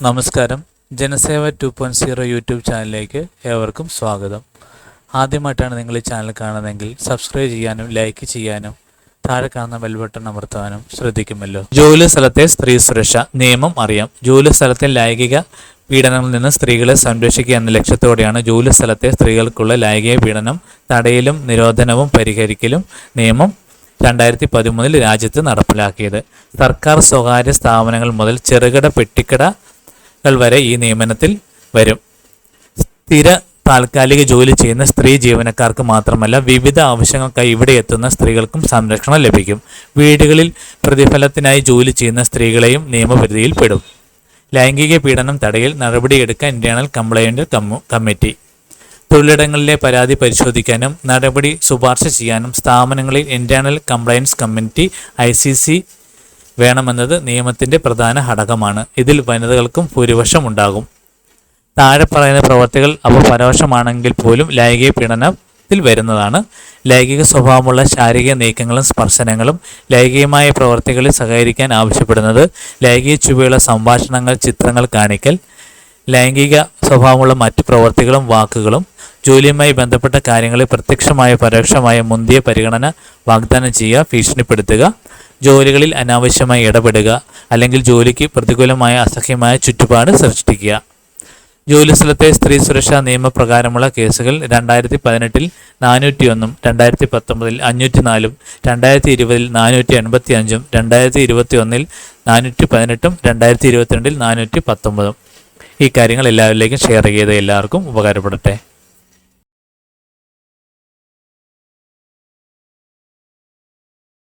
നമസ്കാരം. ജനസേവ 2.0 യൂട്യൂബ് ചാനലിലേക്ക് ഏവർക്കും സ്വാഗതം. ആദ്യമായിട്ടാണ് നിങ്ങൾ ഈ ചാനൽ കാണുന്നതെങ്കിൽ സബ്സ്ക്രൈബ് ചെയ്യാനും ലൈക്ക് ചെയ്യാനും താഴെ കാണുന്ന ബെൽ ബട്ടൺ അമർത്താനും ശ്രദ്ധിക്കുമല്ലോ. ജോലി സ്ഥലത്തെ സ്ത്രീ സുരക്ഷ നിയമം അറിയാം. ജോലി സ്ഥലത്തെ ലൈംഗിക പീഡനങ്ങളിൽ നിന്ന് സ്ത്രീകളെ സംരക്ഷിക്കുക എന്ന ലക്ഷ്യത്തോടെയാണ് ജോലി സ്ഥലത്തെ സ്ത്രീകൾക്കുള്ള ലൈംഗിക പീഡനം തടയലും നിരോധനവും പരിഹരിക്കലും നിയമം 2013 രാജ്യത്ത് നടപ്പിലാക്കിയത്. സർക്കാർ സ്വകാര്യ സ്ഥാപനങ്ങൾ മുതൽ ചെറുകിട പെട്ടിക്കടകൾ വരെ ഈ നിയമനത്തിൽ വരും. സ്ഥിര താൽക്കാലിക ജോലി ചെയ്യുന്ന സ്ത്രീ ജീവനക്കാർക്ക് മാത്രമല്ല, വിവിധ ആവശ്യങ്ങൾക്കായി ഇവിടെ എത്തുന്ന സ്ത്രീകൾക്കും സംരക്ഷണം ലഭിക്കും. വീടുകളിൽ പ്രതിഫലത്തിനായി ജോലി ചെയ്യുന്ന സ്ത്രീകളെയും നിയമപരിധിയിൽ പെടും. ലൈംഗിക പീഡനം തടയൽ നടപടിയെടുക്കാൻ ഇന്റേണൽ കംപ്ലൈന്റ് കമ്മിറ്റി. തൊഴിലിടങ്ങളിലെ പരാതി പരിശോധിക്കാനും നടപടി ശുപാർശ ചെയ്യാനും സ്ഥാപനങ്ങളിൽ ഇന്റേണൽ കംപ്ലയൻസ് കമ്മിറ്റി ICC വേണമെന്നത് നിയമത്തിന്റെ പ്രധാന ഘടകമാണ്. ഇതിൽ വനിതകൾക്കും ഭൂരിപക്ഷം ഉണ്ടാകും. താഴെ പറയുന്ന പ്രവർത്തികൾ അവ പരോക്ഷമാണെങ്കിൽ പോലും ലൈംഗിക പീഡനത്തിൽ വരുന്നതാണ്. ലൈംഗിക സ്വഭാവമുള്ള ശാരീരിക നീക്കങ്ങളും സ്പർശനങ്ങളും, ലൈംഗികമായ പ്രവർത്തികളിൽ സഹകരിക്കാൻ ആവശ്യപ്പെടുന്നത്, ലൈംഗിക ചുവയുള്ള സംഭാഷണങ്ങൾ, ചിത്രങ്ങൾ കാണിക്കൽ, ലൈംഗിക സ്വഭാവമുള്ള മറ്റു പ്രവർത്തികളും വാക്കുകളും, ജോലിയുമായി ബന്ധപ്പെട്ട കാര്യങ്ങളിൽ പ്രത്യക്ഷമായ പരോക്ഷമായ മുന്തിയ പരിഗണന വാഗ്ദാനം ചെയ്യുക, ഭീഷണിപ്പെടുത്തുക, ജോലികളിൽ അനാവശ്യമായി ഇടപെടുക, അല്ലെങ്കിൽ ജോലിക്ക് പ്രതികൂലമായ അസഹ്യമായ ചുറ്റുപാട് സൃഷ്ടിക്കുക. ജോലിസ്ഥലത്തെ സ്ത്രീ സുരക്ഷാ നിയമപ്രകാരമുള്ള കേസുകൾ 2018 401, 2019 504, 2020 485, 2021 418, 2022 419. ഈ കാര്യങ്ങൾ എല്ലാവരിലേക്കും ഷെയർ ചെയ്ത് എല്ലാവർക്കും ഉപകാരപ്പെടട്ടെ.